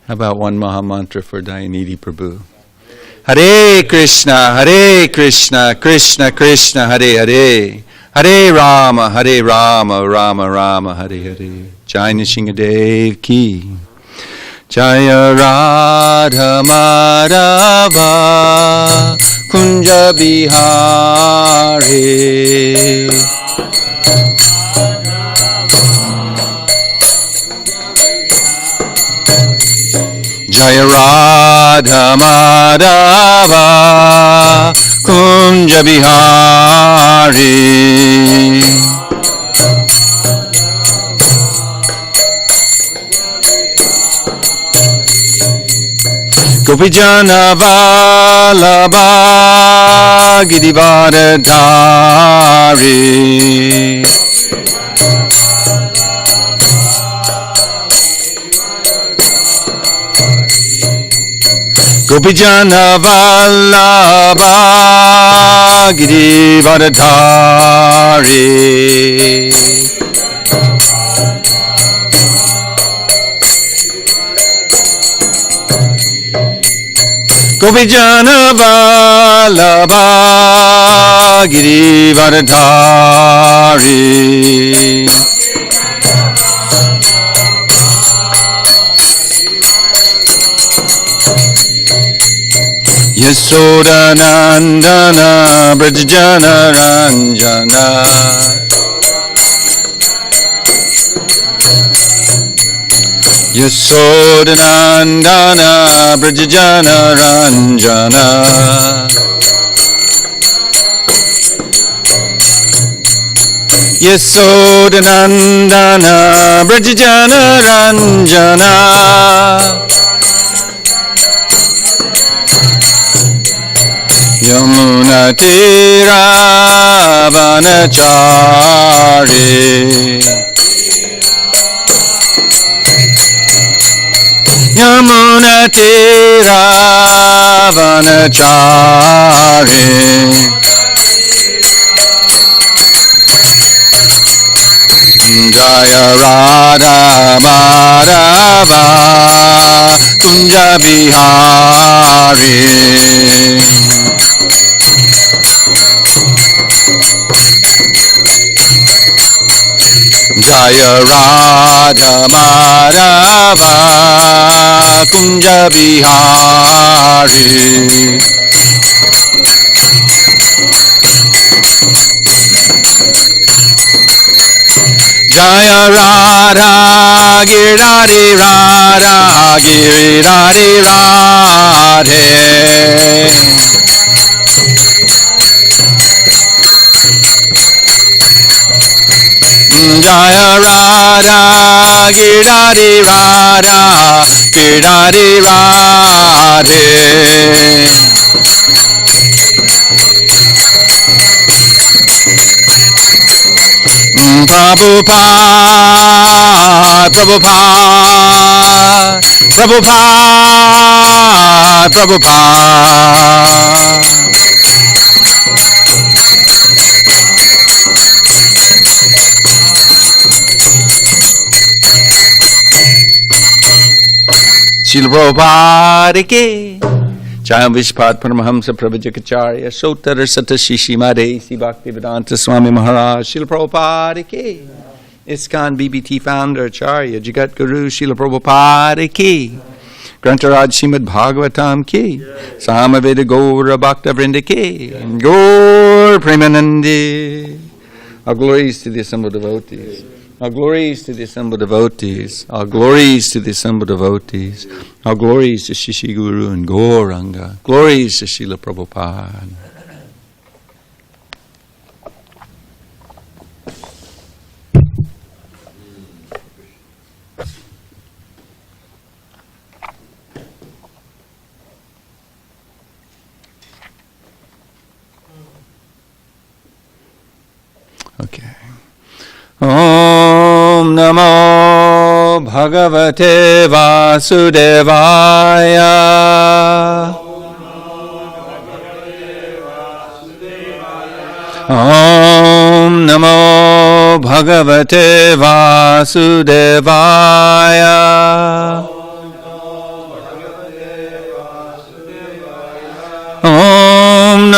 How about one Maha Mantra for Dayanidhi Prabhu? Hare Krishna, Krishna Krishna, Hare Hare. Hare Rama, Rama Rama, Hare Hare. Jai Nishingadev ki. Jaya Radha Madhava Kunja Bihari. Jaya Radha Madhava Kunja Bihari. Gopijana Vallabha Girivardhari. Gopijana Vallabha Girivardhari. Gopijana Vallabha Girivardhari. Yasodanandana Brajjana Ranjana. Yasodanandana Brajjana Ranjana. Yasodanandana Brajjana Ranjana. Yamuna Tira Vanachari. Yamuna Tira Vanachari. Jaya Radha Madhava Kunja Bihari. Jaya Radha Madhava Kunja Bihari. Jaya Radha Giridhari Radha Giridhari Radhe. Jaya Radha Giridhari Radha Giridhari Radhe. Prabhupada, Prabhupada, Prabhupada, Prabhupada. Srila Prabhupada ki. Jayam Vishpad Paramahamsa Prabhajakacharya Sotara Sata Shishimade Si Bhaktivedanta Swami Maharaj Srila Prabhupada ki. ISKCON BBT founder Acharya Jagat Guru Srila Prabhupada ki. Grantaraj Srimad Bhagavatam ki. Samaveda Gaura Bhakta Vrinda ki. Gaur Premanandi. Our glories to the assembled devotees. Our glories to the assembled devotees. Our glories to the assembled devotees. Our glories to Shishi Guru and Gauranga. Glories to Srila Prabhupada. Okay. Om Namo Bhagavate Vasudevaya. Om Namo Bhagavate Vasudevaya.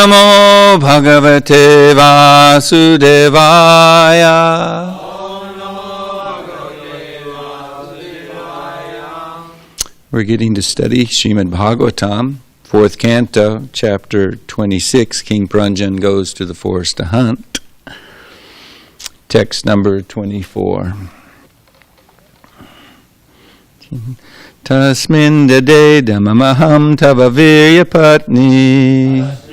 Namo Bhagavate Vasudevaya. We're getting to study Srimad Bhagavatam, 4th Canto, Chapter 26. King Pranjan goes to the forest to hunt. Text number 24. Tasmin dade damamaham tava virya patni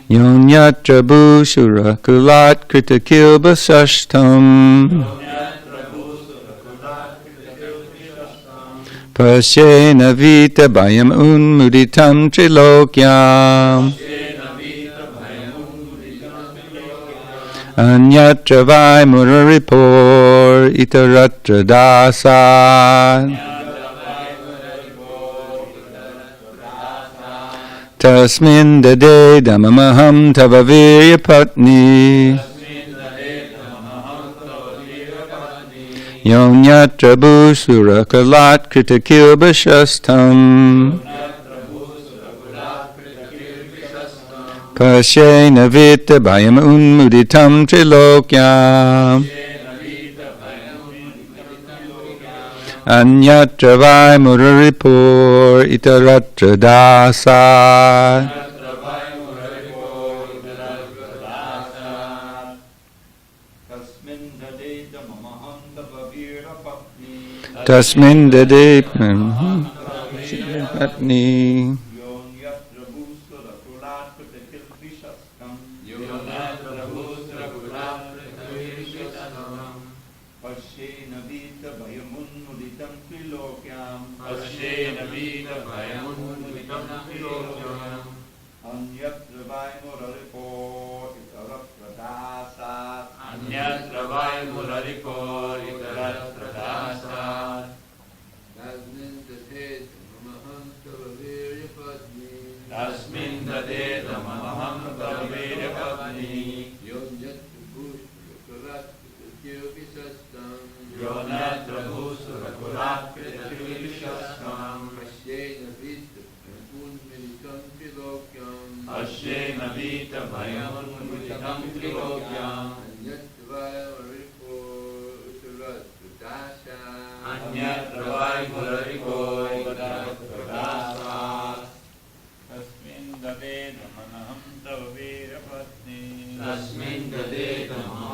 Yonyatra bhushura kulat krita kilba sashtam Pasyena vita bhayam unmuditam trilokyam Anyatra vai muraripor itaratra dasa Tasmin dade damamaham tava virya patni Yonyatra bhusura kalat krita kilbashastam Pasyena vita bhayam unmuditam trilokyam Anyatra vai muraripur itaratra dasa Tasmin dade patni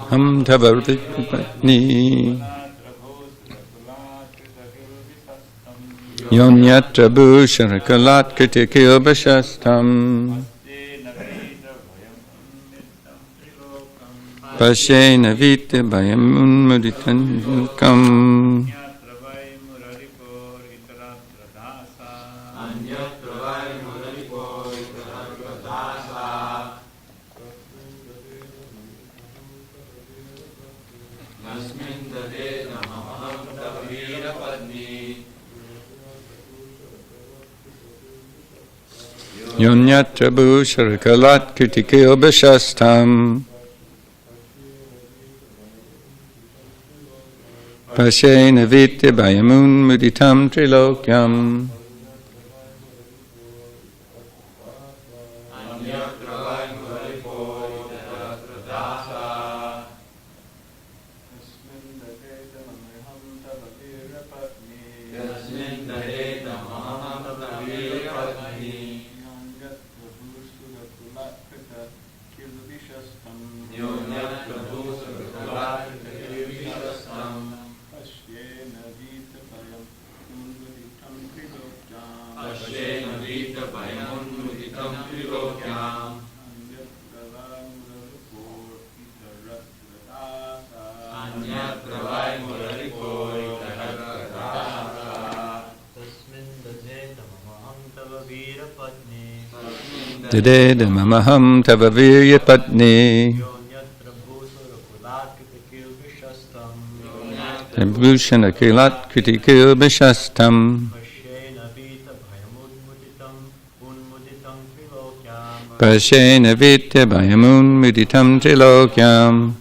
Ham tava patni Yonyatra bhushara kalat krita kilbashastam Pasyena vita bhayam unmuditam Yonyatra bhushara kalat krita kilbashastam Pasyena vita bhayam unmuditam trilokyam Dade damamaham tava virya patni Bhushana kilat kriti kilbashastam Pasyena vita bhayam unmuditam trilokyam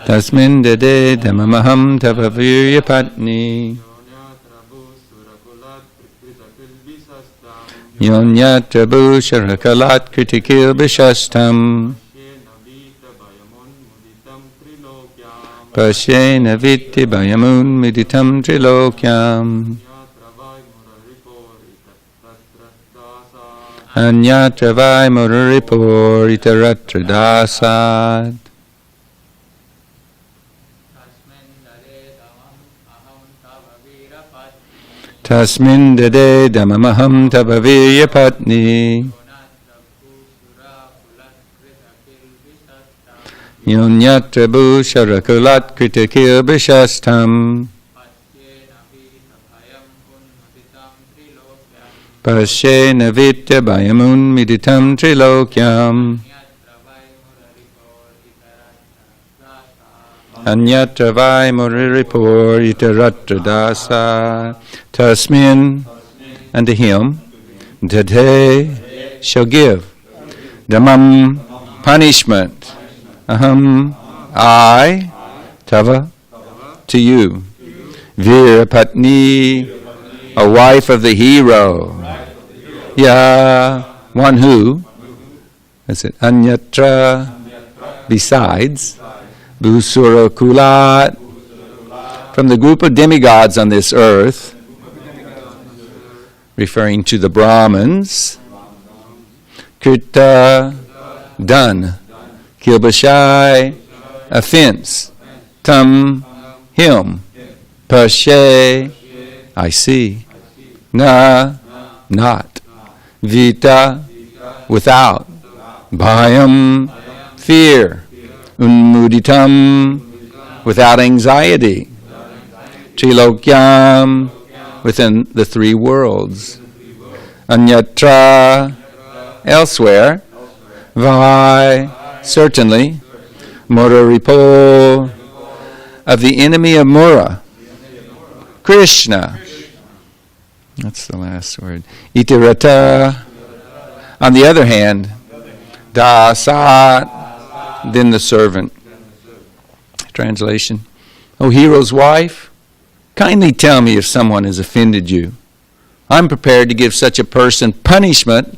Tasmin dede damamaham tava virya patni Yonyatra bhusharakalat kritikil bishastam Pashyena vitti bhayamun miditam trilokyam Anyatra vai muraripor itaratra dasad Tasmin dade damamaham tava virya patni Yonyatra bhusharakulat kritikil bishastam Pashyena vitya bhayamun miditam trilokyam Anyatra vai muriripur itaratra dasa Tasmin, unto him, dade shall give damam punishment aham I tava to you Veera Patni a wife of the hero Ya one who that's it Anyatra besides Bhusura Kulat from the group of demigods on this earth referring to the Brahmins Krita done Kilbashai offense Tam him Pashe I see Na not Vita without Bhayam fear Unmuditam without anxiety Trilokyam within the three worlds Anyatra elsewhere Vai certainly Muraripo of the enemy of Mura Krishna that's the last word Itirata on the other hand Dasat then the servant translation O hero's wife kindly tell me if someone has offended you I'm prepared to give such a person punishment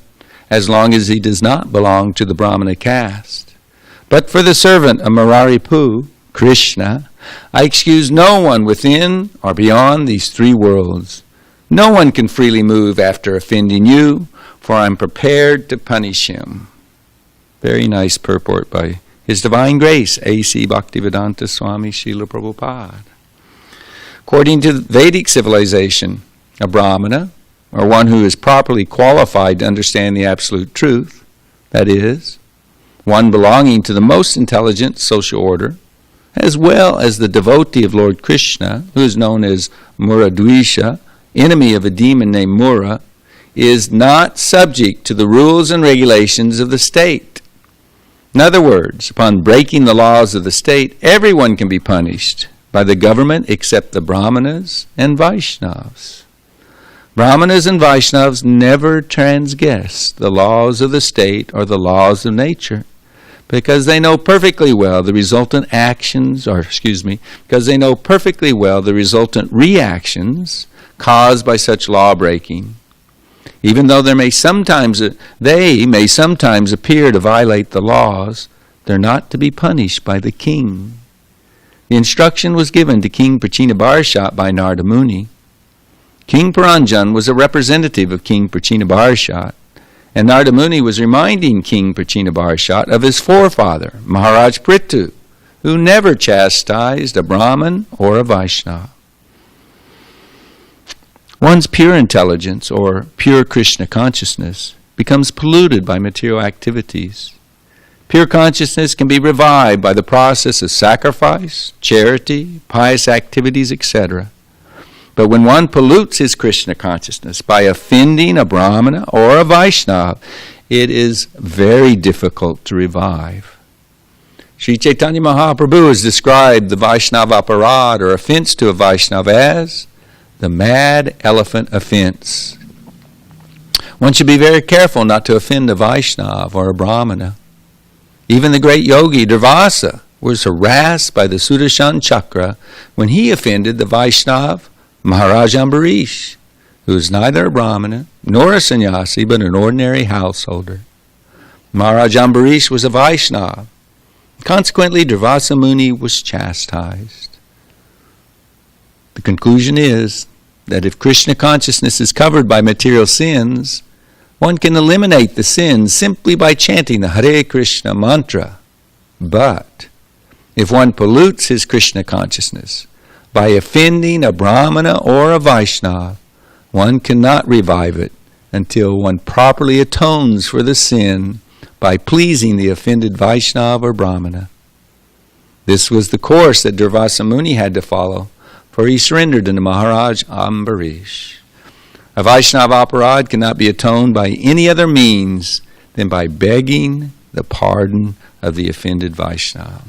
as long as he does not belong to the Brahmana caste. But for the servant of Muraripu, Krishna, I excuse no one within or beyond these three worlds. No one can freely move after offending you, for I am prepared to punish him. Very nice purport by His Divine Grace, A.C. Bhaktivedanta Swami Srila Prabhupada. According to Vedic civilization, a Brahmana, or one who is properly qualified to understand the absolute truth, that is, one belonging to the most intelligent social order, as well as the devotee of Lord Krishna, who is known as Muradwisha, enemy of a demon named Mura, is not subject to the rules and regulations of the state. In other words, upon breaking the laws of the state, everyone can be punished by the government except the Brahmanas and Vaishnavas. Brahmanas and Vaishnavas never transgress the laws of the state or the laws of nature because they know perfectly well the resultant reactions caused by such law breaking. Even though they may sometimes appear to violate the laws, they're not to be punished by the king. The instruction was given to King Prachinabarshot by Narada Muni. King Paranjan was a representative of King Prachinabarshot, and Narada Muni was reminding King Prachinabarshot of his forefather, Maharaj Prithu, who never chastised a Brahmin or a Vaishnava. One's pure intelligence, or pure Krishna consciousness, becomes polluted by material activities. Pure consciousness can be revived by the process of sacrifice, charity, pious activities, etc. But when one pollutes his Krishna consciousness by offending a Brahmana or a Vaishnava, it is very difficult to revive. Sri Chaitanya Mahaprabhu has described the Vaishnava aparad, or offense to a Vaishnava, as the mad elephant offense. One should be very careful not to offend a Vaishnava or a Brahmana. Even the great yogi Durvasa was harassed by the Sudarshan Chakra when he offended the Vaishnav Maharaj Ambarish, who was neither a Brahmana nor a sannyasi but an ordinary householder. Maharaj Ambarish was a Vaishnav. Consequently, Durvasa Muni was chastised. The conclusion is that if Krishna consciousness is covered by material sins, one can eliminate the sins simply by chanting the Hare Krishna mantra. But if one pollutes his Krishna consciousness by offending a Brahmana or a Vaishnava, one cannot revive it until one properly atones for the sin by pleasing the offended Vaishnava or Brahmana. This was the course that Durvasa Muni had to follow, for he surrendered to Maharaj Ambarish. A Vaishnava aparad cannot be atoned by any other means than by begging the pardon of the offended Vaishnava.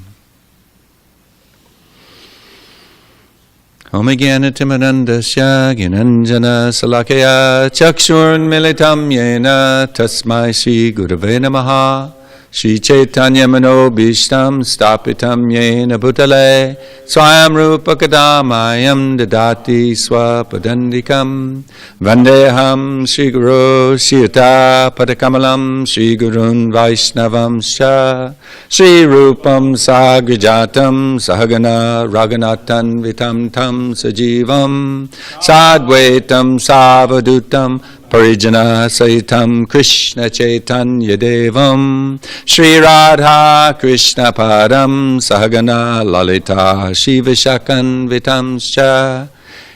Om Jnana-timirandasya Gyananjana Salakaya Chakshurmilitam Yena Tasmai Shri Gurave Namaha Shri Chaitanya Manobhishtam Stapitam Yena Bhutale Swayam Rupa Kadamayam Dadati Swapadandikam Vandeham Shri Guru Shiyata Padakamalam Shri Gurun Vaishnavam Sha Shri Rupam Sagrijatam Sahagana Raganatan Vitam Tam Sajivam Sadvaitam Savadutam Parijana Saitam Krishna Chaitanya Devam Shri Radha Krishna Padam Sahagana Lalita Shiva Shakan Vitamscha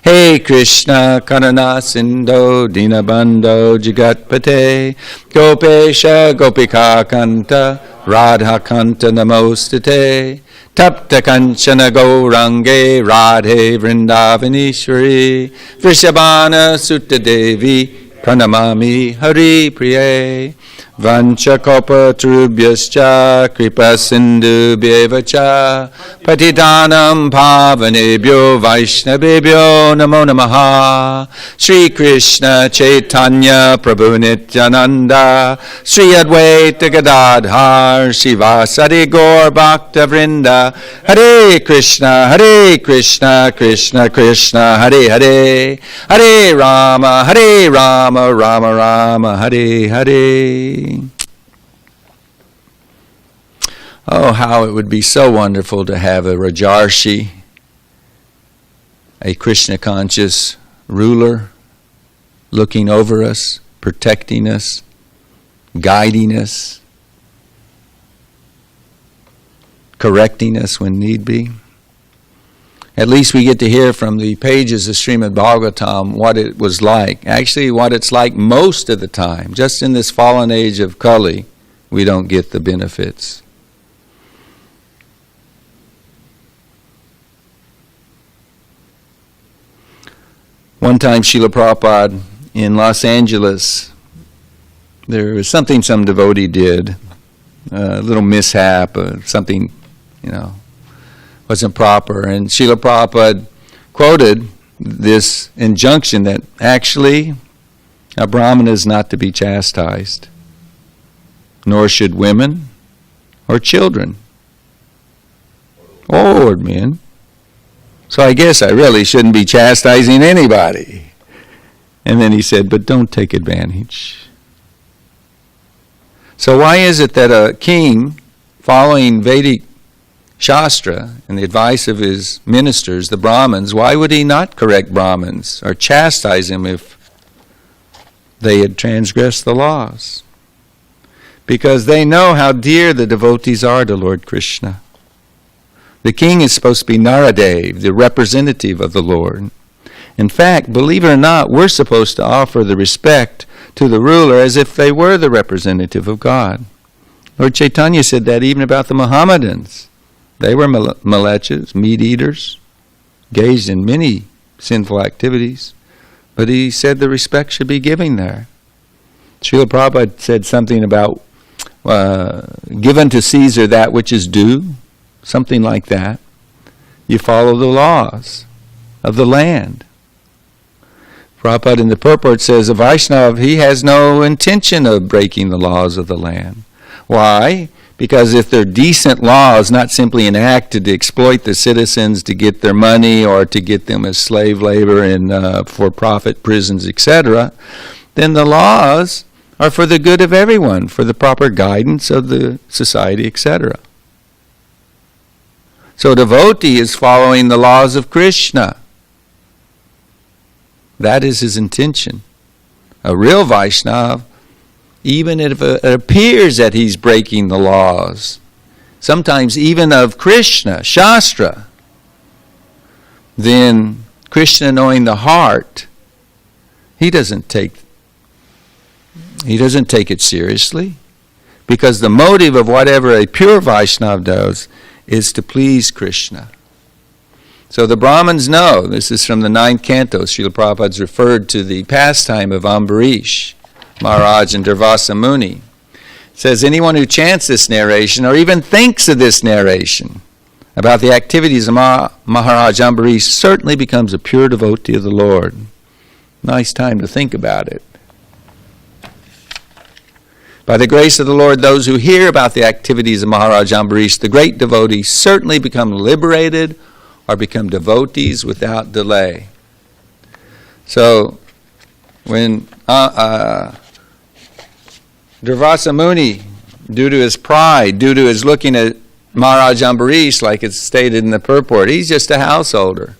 Hey Krishna Karana Sindho Dinabandho Jagatpate Gopesha Gopika Kanta Radha Kanta Namostate Tapta Kanchana Gaurange Radhe Vrindavanishwari Vrishabhana Sutta Devi Pranamami Hari Priye Vanchakopa Trubhyascha Kripa Sindhu Bhevacha Patitanam Pavanebhyo Vaishnavebhyo Namo Namaha Shri Krishna Chaitanya Prabhu Nityananda Shri Advaita Gadadhar Shivasadi Gaur Bhakta Vrinda Hare Krishna Krishna Krishna Hare Hare Hare Rama Rama Rama Hare Hare. Oh, how it would be so wonderful to have a Rajarshi, a Krishna conscious ruler, looking over us, protecting us, guiding us, correcting us when need be. At least we get to hear from the pages of Srimad Bhagavatam what it was like. Actually, what it's like most of the time. Just in this fallen age of Kali, we don't get the benefits. One time, Srila Prabhupada in Los Angeles, there was something some devotee did, a little mishap, something, wasn't proper. And Srila Prabhupada quoted this injunction that actually a Brahmana is not to be chastised, nor should women or children or men. So I guess I really shouldn't be chastising anybody. And then he said, but don't take advantage. So why is it that a king, following Vedic Shastra and the advice of his ministers, the Brahmins, why would he not correct Brahmins or chastise them if they had transgressed the laws? Because they know how dear the devotees are to Lord Krishna. The king is supposed to be Naradev, the representative of the Lord. In fact, believe it or not, we're supposed to offer the respect to the ruler as if they were the representative of God. Lord Chaitanya said that even about the Mohammedans. They were malechas, meat eaters, engaged in many sinful activities. But he said the respect should be given there. Srila Prabhupada said something about give unto Caesar that which is due, something like that. You follow the laws of the land. Prabhupada in the purport says, a Vaishnava, he has no intention of breaking the laws of the land. Why? Because if they're decent laws, not simply enacted to exploit the citizens to get their money or to get them as slave labor in for-profit prisons, etc., then the laws are for the good of everyone, for the proper guidance of the society, etc. So a devotee is following the laws of Krishna. That is his intention. A real Vaishnava, even if it appears that he's breaking the laws, sometimes even of Krishna, Shastra, then Krishna, knowing the heart, he doesn't take it seriously, because the motive of whatever a pure Vaishnava does is to please Krishna. So the Brahmins know, this is from the 9th canto, Srila Prabhupada's referred to the pastime of Ambarish Maharaj and Durvasa Muni. It says, anyone who chants this narration or even thinks of this narration about the activities of Maharaj Ambarish certainly becomes a pure devotee of the Lord. Nice time to think about it. By the grace of the Lord, those who hear about the activities of Maharaj Ambarish, the great devotee, certainly become liberated or become devotees without delay. So, when Durvasa Muni, due to his pride, due to his looking at Maharaj Ambarish, like it's stated in the purport, he's just a householder.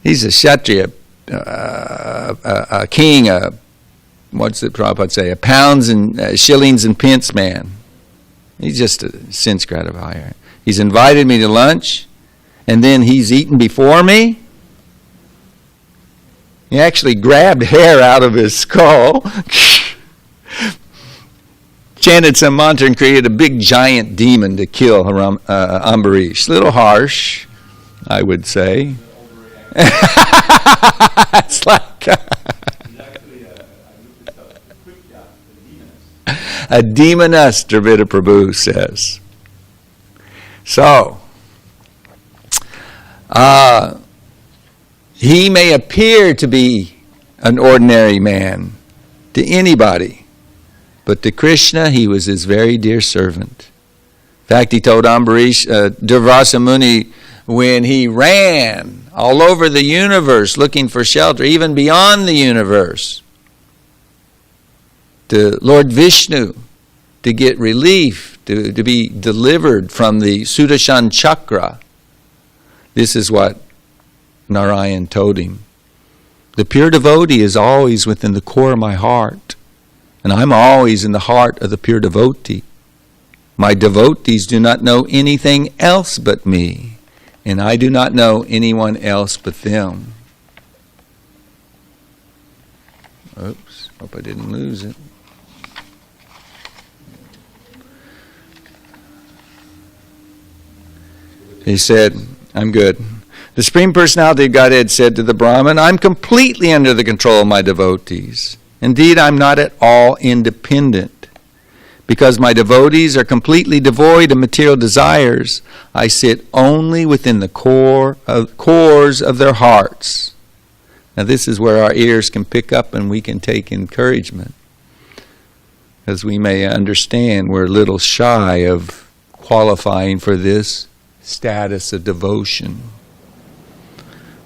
He's a Kshatriya, a king, what's the Prabhupada say, a pounds and shillings and pence man. He's just a sense gratifier. He's invited me to lunch, and then he's eaten before me. He actually grabbed hair out of his skull, chanted some mantra, and created a big giant demon to kill Ambarish. A little harsh, I would say. It's like a demoness, Dravida Prabhu says. So, he may appear to be an ordinary man to anybody, but to Krishna he was his very dear servant. In fact, he told Ambarish, Durvasa Muni, when he ran all over the universe looking for shelter, even beyond the universe, to Lord Vishnu, to get relief, to be delivered from the Sudarshan Chakra. This is what Narayan told him. The pure devotee is always within the core of my heart, and I'm always in the heart of the pure devotee. My devotees do not know anything else but me, and I do not know anyone else but them. Oops, hope I didn't lose it. He said, I'm good. The Supreme Personality of Godhead said to the Brahman, I'm completely under the control of my devotees. Indeed, I'm not at all independent. Because my devotees are completely devoid of material desires, I sit only within the cores of their hearts. Now this is where our ears can pick up and we can take encouragement. As we may understand, we're a little shy of qualifying for this status of devotion.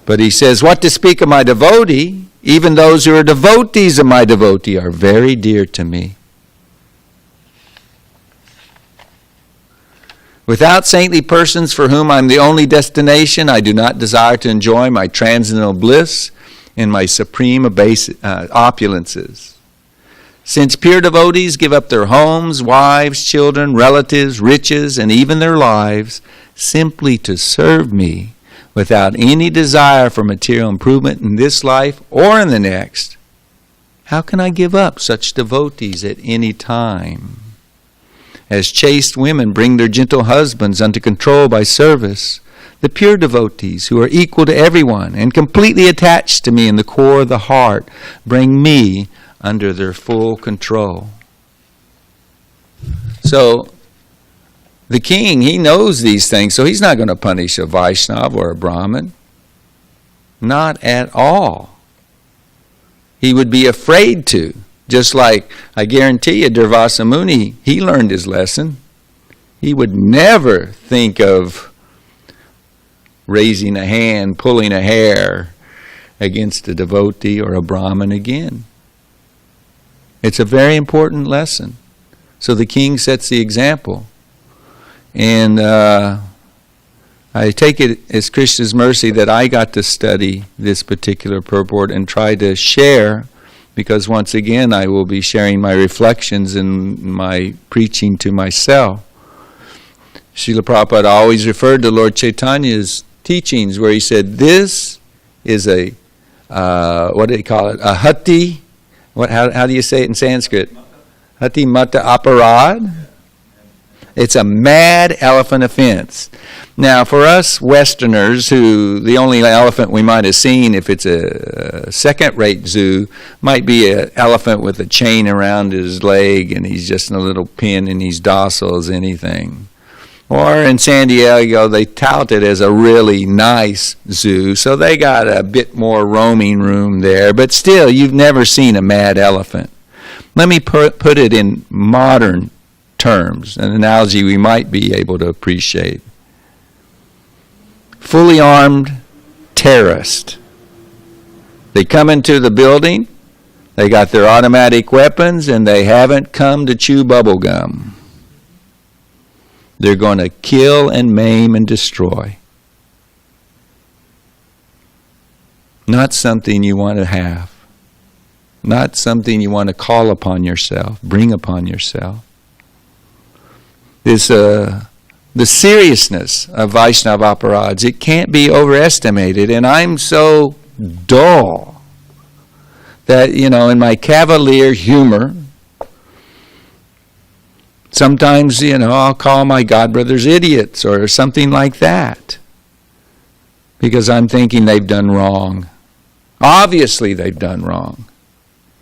But he says, what to speak of my devotee, even those who are devotees of my devotee are very dear to me. Without saintly persons for whom I'm the only destination, I do not desire to enjoy my transcendental bliss and my supreme opulences. Since pure devotees give up their homes, wives, children, relatives, riches, and even their lives simply to serve me without any desire for material improvement in this life or in the next, how can I give up such devotees at any time? As chaste women bring their gentle husbands under control by service, the pure devotees who are equal to everyone and completely attached to me in the core of the heart bring me under their full control. So, the king, he knows these things, so he's not going to punish a Vaishnava or a Brahmin. Not at all. He would be afraid to, Just like, I guarantee you, Durvasa Muni, he learned his lesson. He would never think of raising a hand, pulling a hair against a devotee or a Brahmin again. It's a very important lesson. So the king sets the example. And I take it as Krishna's mercy that I got to study this particular purport and try to share, because once again I will be sharing my reflections and my preaching to myself. Srila Prabhupada always referred to Lord Chaitanya's teachings where he said, this is a, what do they call it, a hati, how do you say it in Sanskrit? Hati mata aparad. It's a mad elephant offense. Now, for us Westerners, who the only elephant we might have seen, if it's a second-rate zoo, might be an elephant with a chain around his leg and he's just in a little pen and he's docile as anything. Or in SanDiego, they tout it as a really nice zoo, so they got a bit more roaming room there. But still, you've never seen a mad elephant. Let me put it in modern terms, an analogy we might be able to appreciate. Fully armed terrorist. They come into the building, they got their automatic weapons, and they haven't come to chew bubble gum. They're going to kill and maim and destroy. Not something you want to have. Not something you want to call upon yourself, bring upon yourself. This, the seriousness of Vaishnava aparads, it can't be overestimated. And I'm so dull that, in my cavalier humor, sometimes, I'll call my godbrothers idiots or something like that, because I'm thinking they've done wrong. Obviously they've done wrong.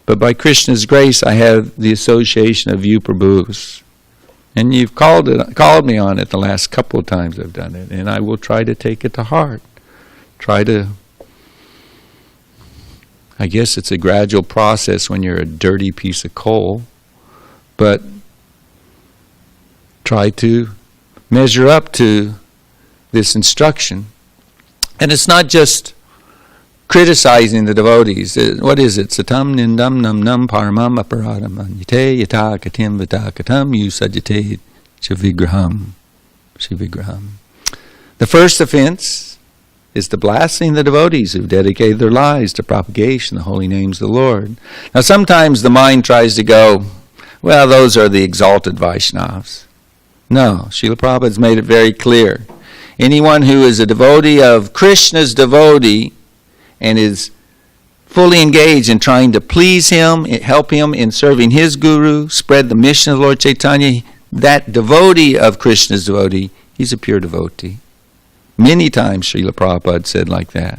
But by Krishna's grace, I have the association of you Prabhus. And you've called me on it the last couple of times I've done it, and I will try to take it to heart. I guess it's a gradual process when you're a dirty piece of coal, but try to measure up to this instruction. And it's not just criticizing the devotees. What is it? Satam nindam nam nam paramam aparadam anyate yata katim vata katam yusajate shavigraham. The first offense is to blaspheme the devotees who've dedicated their lives to propagation of the holy names of the Lord. Now sometimes the mind tries to go, well, those are the exalted Vaishnavas. No, Srila Prabhupada has made it very clear. Anyone who is a devotee of Krishna's devotee and is fully engaged in trying to please him, help him in serving his guru, spread the mission of Lord Chaitanya, that devotee of Krishna's devotee, he's a pure devotee. Many times Srila Prabhupada said like that.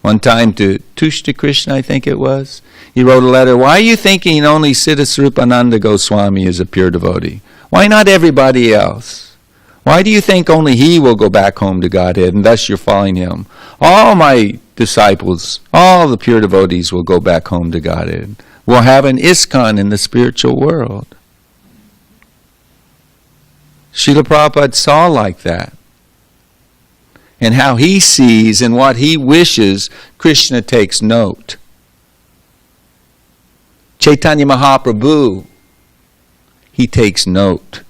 One time to Tushta Krishna, I think it was, he wrote a letter, why are you thinking only Siddhasrupananda Goswami is a pure devotee? Why not everybody else? Why do you think only he will go back home to Godhead and thus you're following him? All my disciples, all the pure devotees will go back home to Godhead. We'll have an ISKCON in the spiritual world. Srila Prabhupada saw like that. And how he sees and what he wishes, Krishna takes note. Chaitanya Mahaprabhu, he takes note.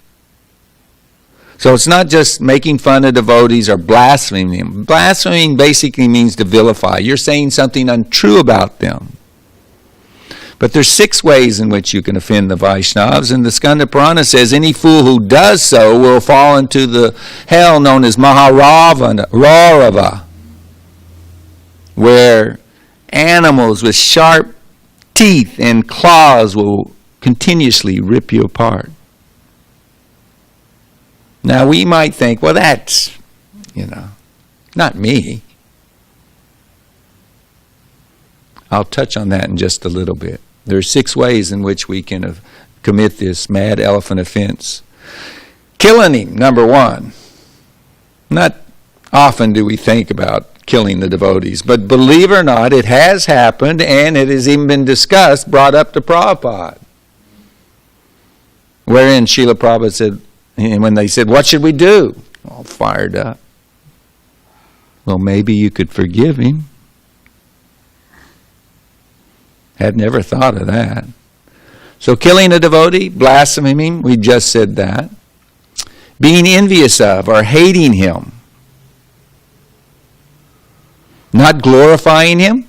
So it's not just making fun of devotees or blaspheming them. Blaspheming basically means to vilify. You're saying something untrue about them. But there's 6 ways in which you can offend the Vaishnavas, and the Skanda Purana says any fool who does so will fall into the hell known as Maharava, where animals with sharp teeth and claws will continuously rip you apart. Now we might think, well, that's, not me. I'll touch on that in just a little bit. There are 6 ways in which we can commit this mad elephant offense. Killing him, number 1. Not often do we think about killing the devotees. But believe it or not, it has happened, and it has even been discussed, brought up to Prabhupada. Wherein Srila Prabhupada said, and when they said, what should we do? All fired up. Well, maybe you could forgive him. Had never thought of that. So killing a devotee, blaspheming him, we just said that. Being envious of or hating him. Not glorifying him.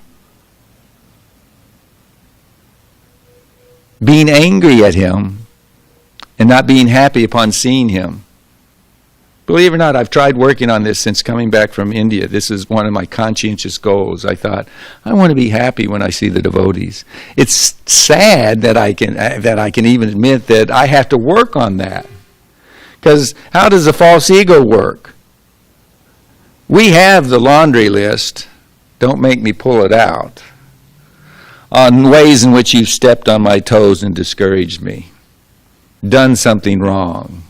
Being angry at him and not being happy upon seeing him. Believe it or not, I've tried working on this since coming back from India. This is one of my conscientious goals. I thought, I want to be happy when I see the devotees. It's sad that I can even admit that I have to work on that. Because how does the false ego work? We have the laundry list. Don't make me pull it out. On ways in which you've stepped on my toes and discouraged me. Done something wrong.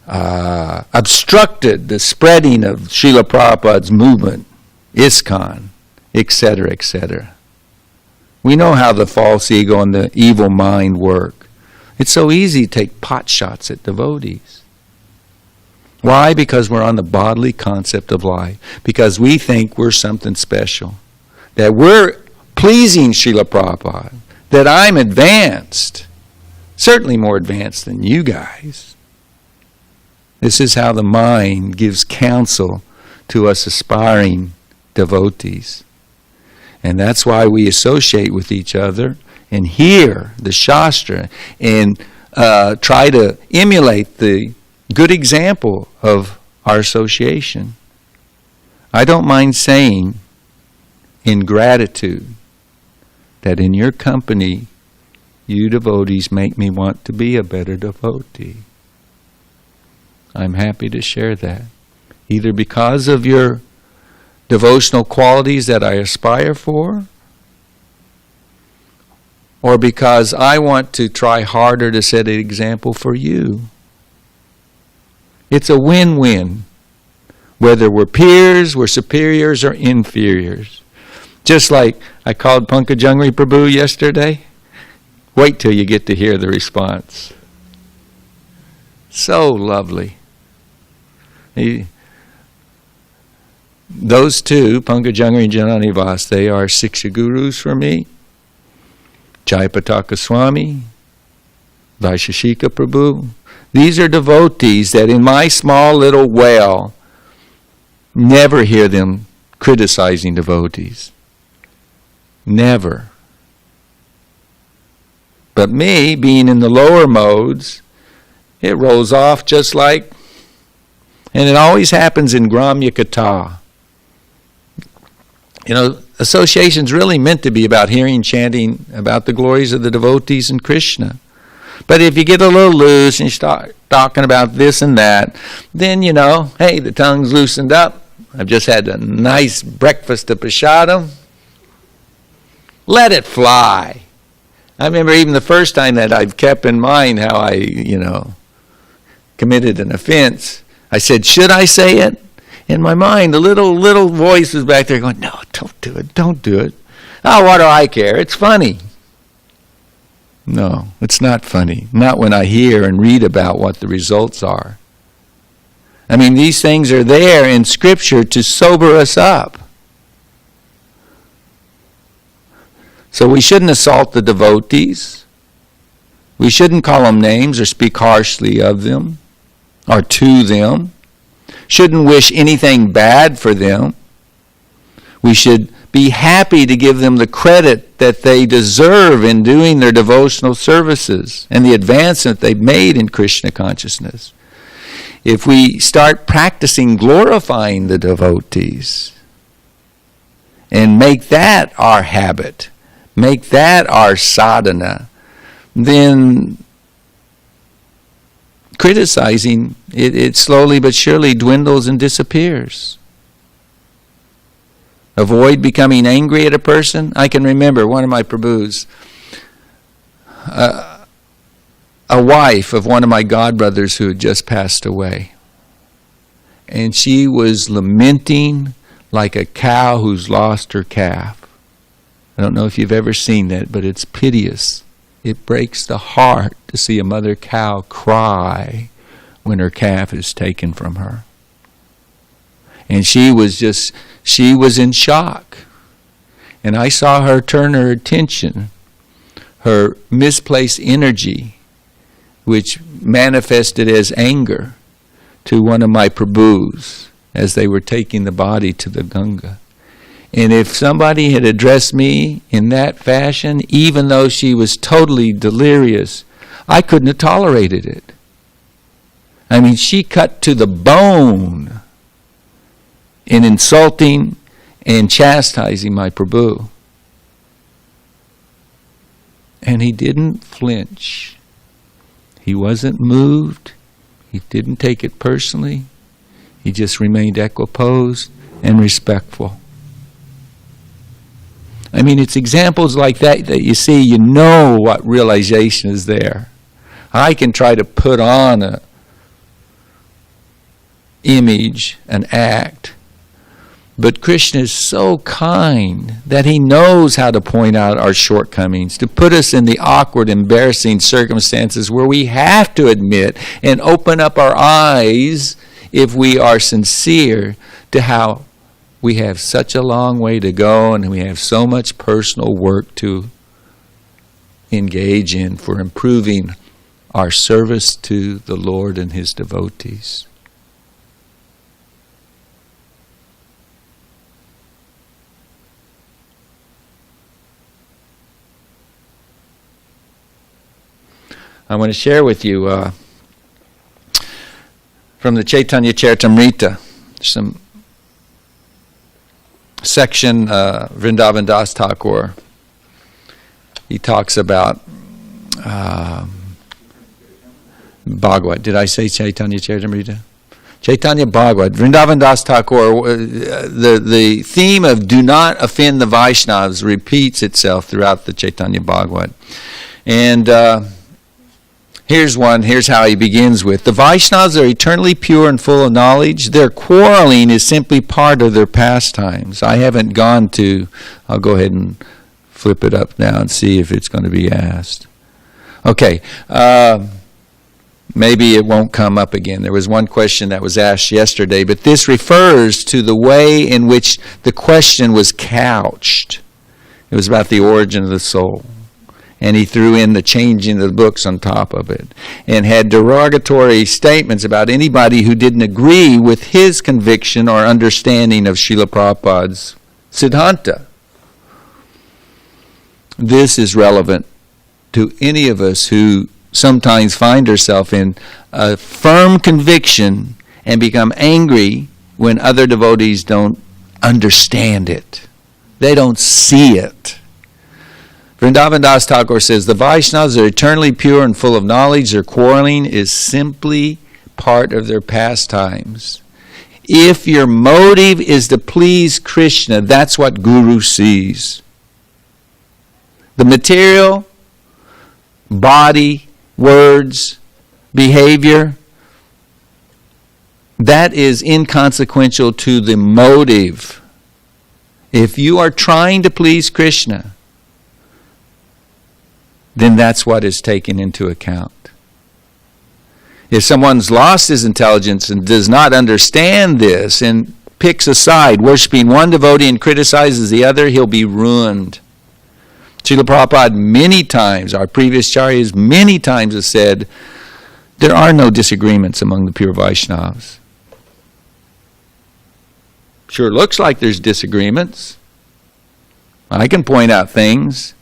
Obstructed the spreading of Srila Prabhupada's movement, ISKCON, etc., etc. We know how the false ego and the evil mind work. It's so easy to take pot shots at devotees. Why? Because we're on the bodily concept of life. Because we think we're something special. That we're pleasing Srila Prabhupada. That I'm advanced. Certainly more advanced than you guys. This is how the mind gives counsel to us aspiring devotees. And that's why we associate with each other and hear the Shastra and try to emulate the good example of our association. I don't mind saying in gratitude that in your company, you devotees make me want to be a better devotee. I'm happy to share that. Either because of your devotional qualities that I aspire for, or because I want to try harder to set an example for you. It's a win-win. Whether we're peers, we're superiors, or inferiors. Just like I called Pankajangri Prabhu yesterday. Wait till you get to hear the response. So lovely. Those two, Pankajangri and Janani Vas, they are Siksha Gurus for me. Jayapataka Swami, Vaisheshika Prabhu. These are devotees that in my small little well, never hear them criticizing devotees. Never. But me, being in the lower modes, it rolls off just like, and it always happens in Gramya Katha. Association's really meant to be about hearing, chanting about the glories of the devotees and Krishna. But if you get a little loose and you start talking about this and that, then, hey, the tongue's loosened up. I've just had a nice breakfast of prasadam. Let it fly. I remember even the first time that I've kept in mind how I, committed an offense. I said, should I say it? In my mind, the little voice was back there going, no, don't do it. Oh, what do I care? It's funny. No, it's not funny. Not when I hear and read about what the results are. I mean, these things are there in Scripture to sober us up. So we shouldn't assault the devotees. We shouldn't call them names or speak harshly of them or to them. Shouldn't wish anything bad for them. We should be happy to give them the credit that they deserve in doing their devotional services and the advancement they've made in Krishna consciousness. If we start practicing glorifying the devotees and make that our habit, make that our sadhana, then criticizing, it slowly but surely dwindles and disappears. Avoid becoming angry at a person. I can remember one of my Prabhus, a wife of one of my godbrothers who had just passed away. And she was lamenting like a cow who's lost her calf. I don't know if you've ever seen that, but it's piteous. It breaks the heart to see a mother cow cry when her calf is taken from her. And she was in shock. And I saw her turn her attention, her misplaced energy, which manifested as anger, to one of my Prabhus as they were taking the body to the Ganga. And if somebody had addressed me in that fashion, even though she was totally delirious, I couldn't have tolerated it. I mean, she cut to the bone in insulting and chastising my Prabhu. And he didn't flinch. He wasn't moved. He didn't take it personally. He just remained equiposed and respectful. I mean, it's examples like that that you see, you know what realization is there. I can try to put on an image, an act, but Krishna is so kind that he knows how to point out our shortcomings, to put us in the awkward, embarrassing circumstances where we have to admit and open up our eyes, if we are sincere, to how we have such a long way to go and we have so much personal work to engage in for improving our service to the Lord and His devotees. I want to share with you from the Chaitanya Charitamrita, some section, Vrindavan Das Thakur. He talks about Bhagavad. Did I say Chaitanya Charitamrita? Chaitanya Bhagavad. Vrindavan Das Thakur, the theme of do not offend the Vaishnavas repeats itself throughout the Chaitanya Bhagavad. And here's how he begins with. The Vaishnavas are eternally pure and full of knowledge. Their quarreling is simply part of their pastimes. I haven't gone to, I'll go ahead and flip it up now and see if it's going to be asked. Okay, maybe it won't come up again. There was one question that was asked yesterday, but this refers to the way in which the question was couched. It was about the origin of the soul. And he threw in the changing of the books on top of it, and had derogatory statements about anybody who didn't agree with his conviction or understanding of Srila Prabhupada's Siddhanta. This is relevant to any of us who sometimes find ourselves in a firm conviction and become angry when other devotees don't understand it. They don't see it. Vrindavan Das Thakur says, the Vaishnavas are eternally pure and full of knowledge. Their quarreling is simply part of their pastimes. If your motive is to please Krishna, that's what Guru sees. The material, body, words, behavior, that is inconsequential to the motive. If you are trying to please Krishna, then that's what is taken into account. If someone's lost his intelligence and does not understand this and picks a side, worshiping one devotee and criticizes the other, he'll be ruined. Srila Prabhupada many times, our previous Charyas many times have said, there are no disagreements among the pure Vaishnavas. Sure looks like there's disagreements. I can point out things.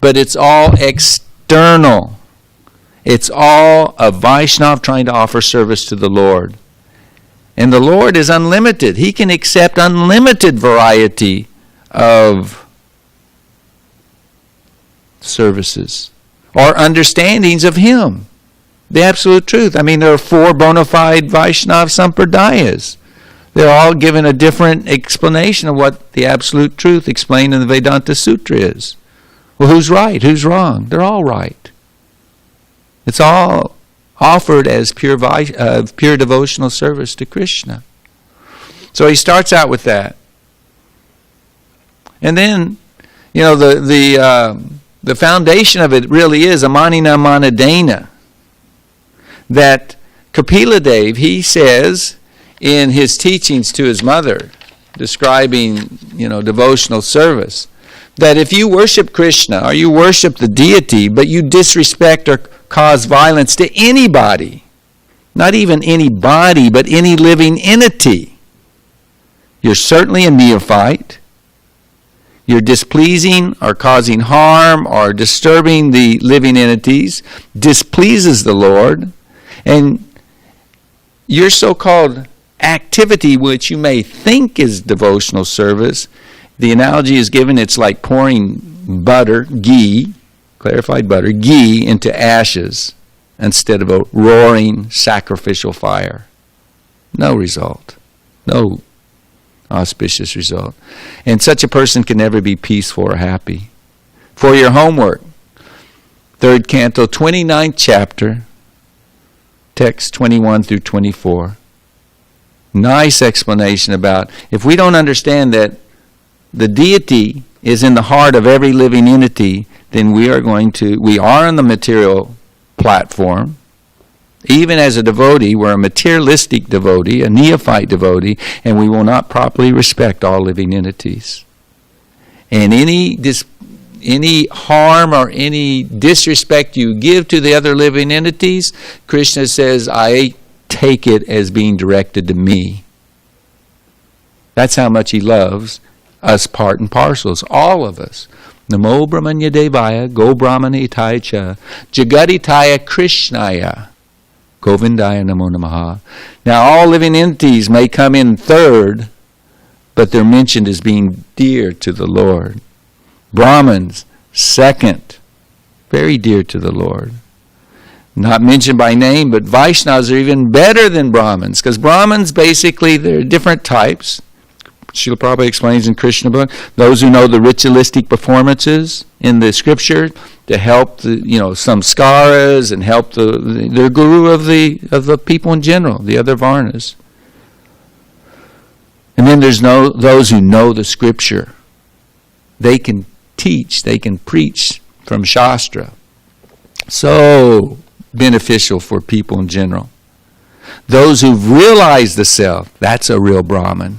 But it's all external. It's all a Vaishnav trying to offer service to the Lord. And the Lord is unlimited. He can accept unlimited variety of services or understandings of Him. The absolute truth. I mean, there are 4 bona fide Vaishnav Sampradayas. They're all given a different explanation of what the absolute truth explained in the Vedanta Sutra is. Well, who's right? Who's wrong? They're all right. It's all offered as pure devotional service to Krishna. So he starts out with that. And then, the foundation of it really is Amanina Manadena. That Kapila Dev, he says in his teachings to his mother, describing, devotional service, that if you worship Krishna or you worship the deity, but you disrespect or cause violence to anybody, not even anybody, but any living entity, you're certainly a neophyte. You're displeasing or causing harm or disturbing the living entities, displeases the Lord, and your so-called activity, which you may think is devotional service, the analogy is given, it's like pouring butter, ghee, clarified butter, ghee into ashes instead of a roaring sacrificial fire. No result. No auspicious result. And such a person can never be peaceful or happy. For your homework, 3rd Canto, 29th chapter, text 21 through 24. Nice explanation about if we don't understand that the deity is in the heart of every living entity, then we are on the material platform. Even as a devotee, we're a materialistic devotee, a neophyte devotee, and we will not properly respect all living entities. And any harm or any disrespect you give to the other living entities, Krishna says, I take it as being directed to me. That's how much he loves us part and parcels, all of us. Namo Brahmanya Devaya, Go Brahmana Itaya Cha, Jagaditaya Krishnaya, Govindaya Namo Namaha. Now all living entities may come in third, but they're mentioned as being dear to the Lord. Brahmins, second, very dear to the Lord. Not mentioned by name, but Vaishnavas are even better than Brahmins, because Brahmins, basically, there are different types. Srila Prabhupada explains in Krishna book, those who know the ritualistic performances in the scripture to help the, samskaras and help the guru of the people in general, the other varnas. And then there's those who know the scripture. They can teach, they can preach from Shastra. So beneficial for people in general. Those who've realized the self, that's a real Brahmin.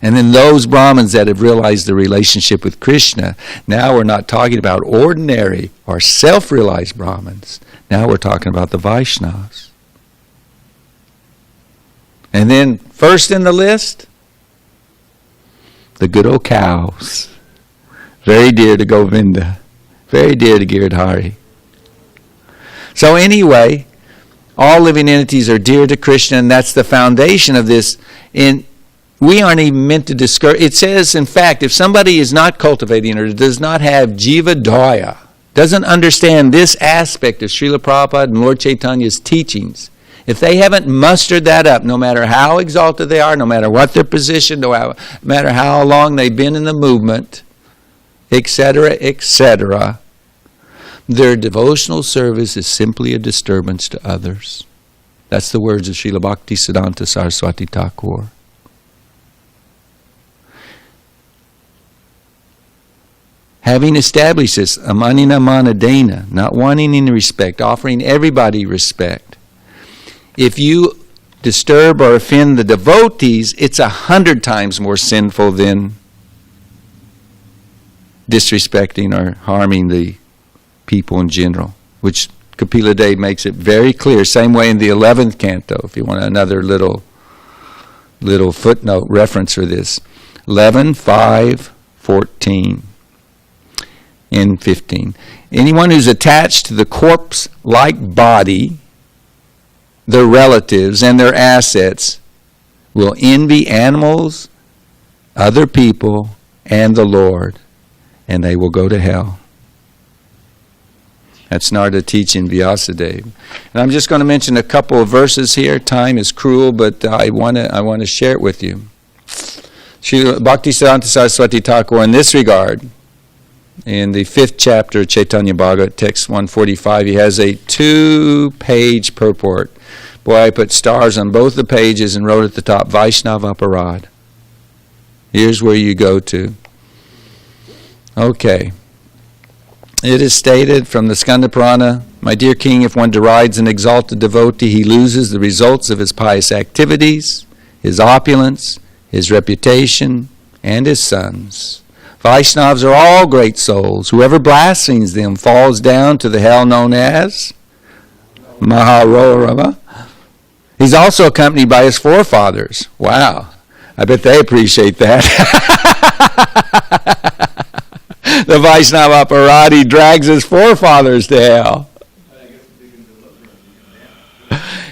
And then those Brahmins that have realized the relationship with Krishna, now we're not talking about ordinary or self-realized Brahmins. Now we're talking about the Vaishnavas. And then first in the list, the good old cows. Very dear to Govinda. Very dear to Giridhari. So anyway, all living entities are dear to Krishna, and that's the foundation of this. We aren't even meant to discourage. It says, in fact, if somebody is not cultivating or does not have jiva daya, doesn't understand this aspect of Srila Prabhupada and Lord Chaitanya's teachings, if they haven't mustered that up, no matter how exalted they are, no matter what their position, no matter how long they've been in the movement, etc., etc., their devotional service is simply a disturbance to others. That's the words of Srila Bhaktisiddhanta Saraswati Thakur. Having established this, amanina manadena, not wanting any respect, offering everybody respect. If you disturb or offend the devotees, it's 100 times more sinful than disrespecting or harming the people in general, which Kapila Dev makes it very clear. Same way in the 11th canto, if you want another little footnote reference for this. 11, 5, 14. And 15. Anyone who's attached to the corpse-like body, their relatives, and their assets will envy animals, other people, and the Lord, and they will go to hell. That's Narada teaching Vyasadeva. And I'm just going to mention a couple of verses here. Time is cruel, but I want to share it with you. Srila Bhaktisiddhanta Saraswati Thakur, in this regard, in the 5th chapter of Chaitanya Bhagavat, text 145, he has a 2-page purport. Boy, I put stars on both the pages and wrote at the top, Vaishnav Aparad. Here's where you go to. Okay. It is stated from the Skanda Purana, my dear king, if one derides an exalted devotee, he loses the results of his pious activities, his opulence, his reputation, and his sons. Vaishnavas are all great souls. Whoever blasphemes them falls down to the hell known as Maharorama. He's also accompanied by his forefathers. Wow. I bet they appreciate that. The Vaishnava Aparadi drags his forefathers to hell.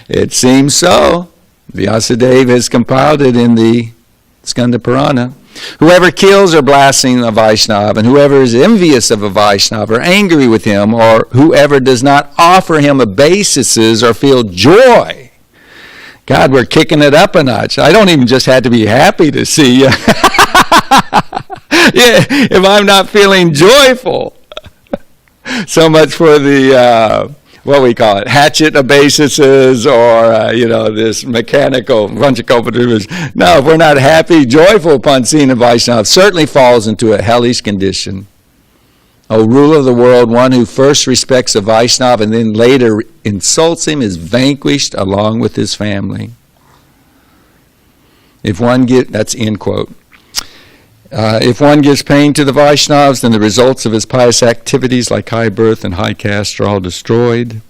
It seems so. Vyasadeva has compiled it in the Skanda Purana. Whoever kills or blasphemes a Vaishnava, and whoever is envious of a Vaishnava or angry with him, or whoever does not offer him obeisances or feel joy. God, we're kicking it up a notch. I don't even just have to be happy to see you. Yeah, if I'm not feeling joyful. So much for the, what we call it, hatchet obeisances or, this mechanical bunch of culpabilities. No, if we're not happy, joyful upon seeing a Vaishnava, certainly falls into a hellish condition. O ruler of the world, one who first respects a Vaishnava and then later insults him is vanquished along with his family. That's end quote. If one gives pain to the Vaishnavas, then the results of his pious activities like high birth and high caste are all destroyed.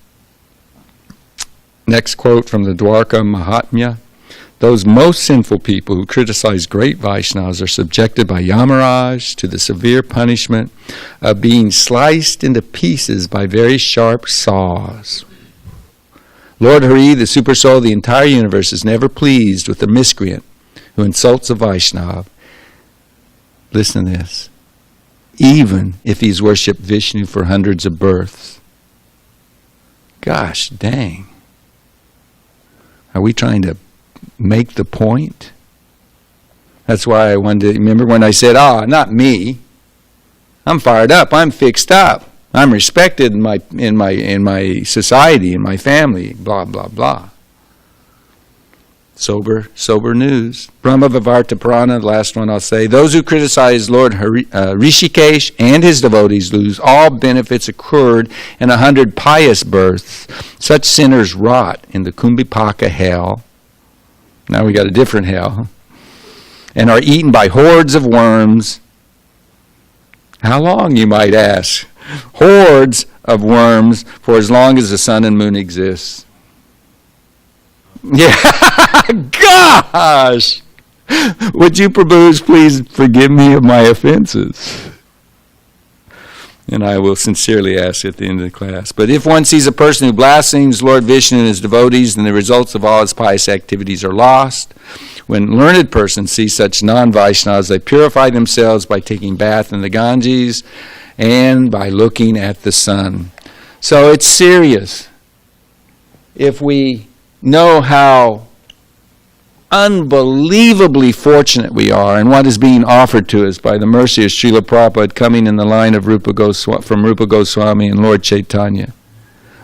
Next quote from the Dwarka Mahatmya. Those most sinful people who criticize great Vaishnavas are subjected by Yamaraj to the severe punishment of being sliced into pieces by very sharp saws. Lord Hari, the super soul of the entire universe, is never pleased with the miscreant who insults a Vaishnava. Listen to this. Even if he's worshipped Vishnu for hundreds of births. Gosh dang. Are we trying to make the point? That's why I wanted to, remember when I said, not me. I'm fired up. I'm fixed up. I'm respected in my society, in my family, blah, blah, blah. Sober news. Brahma Vivarta Purana, the last one I'll say. Those who criticize Lord Rishikesh and his devotees lose all benefits accrued in 100 pious births. Such sinners rot in the Kumbhipaka hell. Now we got a different hell. And are eaten by hordes of worms. How long, you might ask? Hordes of worms for as long as the sun and moon exists. Yeah, gosh! Would you, Prabhus, please forgive me of my offenses? And I will sincerely ask at the end of the class. But if one sees a person who blasphemes Lord Vishnu and his devotees, then the results of all his pious activities are lost. When learned persons see such non-Vaishnavas, they purify themselves by taking bath in the Ganges and by looking at the sun. So it's serious. If we know how unbelievably fortunate we are and what is being offered to us by the mercy of Srila Prabhupada coming in the line of from Rupa Goswami and Lord Chaitanya.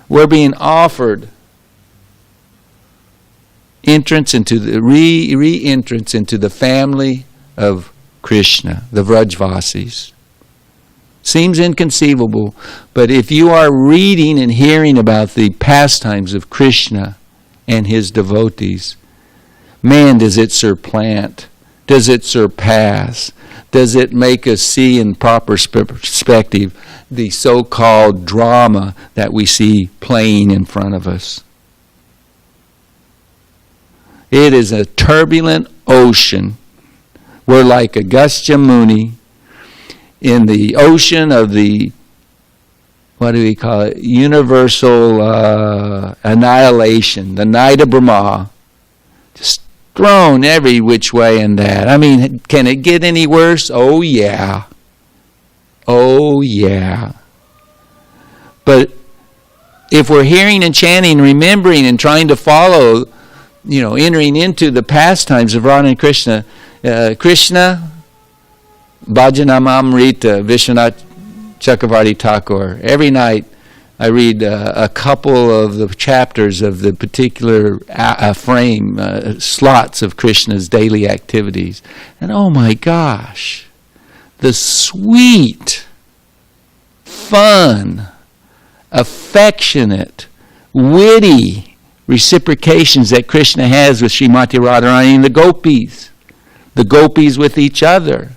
We're being offered entrance into the re-entrance into the family of Krishna, the Vrajvasis. Seems inconceivable, but if you are reading and hearing about the pastimes of Krishna and his devotees, man, does it supplant, does it surpass, does it make us see in proper perspective the so-called drama that we see playing in front of us. It is a turbulent ocean. We're like Agastya Muni in the ocean of the, what do we call it, universal annihilation, the night of Brahma, just thrown every which way in that. I mean, can it get any worse? Oh yeah. Oh yeah. But if we're hearing and chanting, remembering and trying to follow, entering into the pastimes of Radha and Krishna, Krishna, Bhajanamamrita, Vishwanath Chakravarti Thakur. Every night I read a couple of the chapters of the particular slots of Krishna's daily activities. And oh my gosh, the sweet, fun, affectionate, witty reciprocations that Krishna has with Srimati Radharani and the gopis with each other,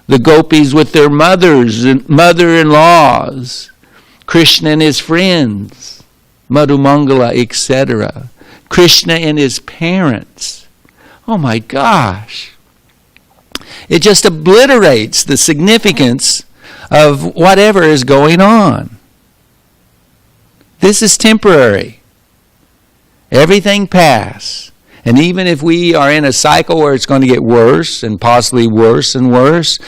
the gopis with their mothers and mother-in-laws, Krishna and his friends, Madhumangala, etc. Krishna and his parents. Oh my gosh. It just obliterates the significance of whatever is going on. This is temporary. Everything passes. And even if we are in a cycle where it's going to get worse and possibly worse and worse,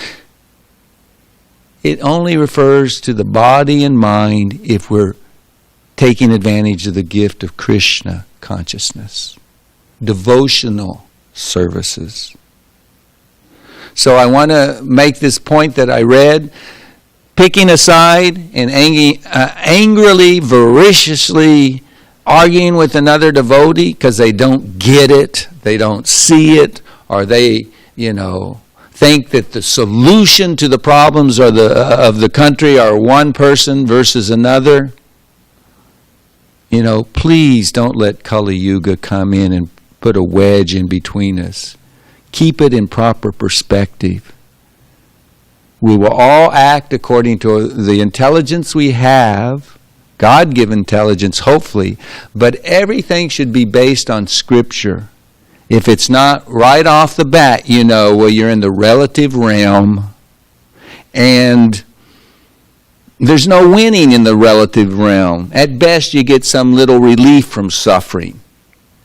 it only refers to the body and mind if we're taking advantage of the gift of Krishna consciousness. Devotional services. So I want to make this point that I read. Picking a side and angrily, voraciously arguing with another devotee because they don't get it, they don't see it, or they, think that the solution to the problems of the country are one person versus another. Please don't let Kali Yuga come in and put a wedge in between us. Keep it in proper perspective. We will all act according to the intelligence we have, God-given intelligence, hopefully, but everything should be based on Scripture. If it's not right off the bat, you're in the relative realm, and there's no winning in the relative realm. At best, you get some little relief from suffering.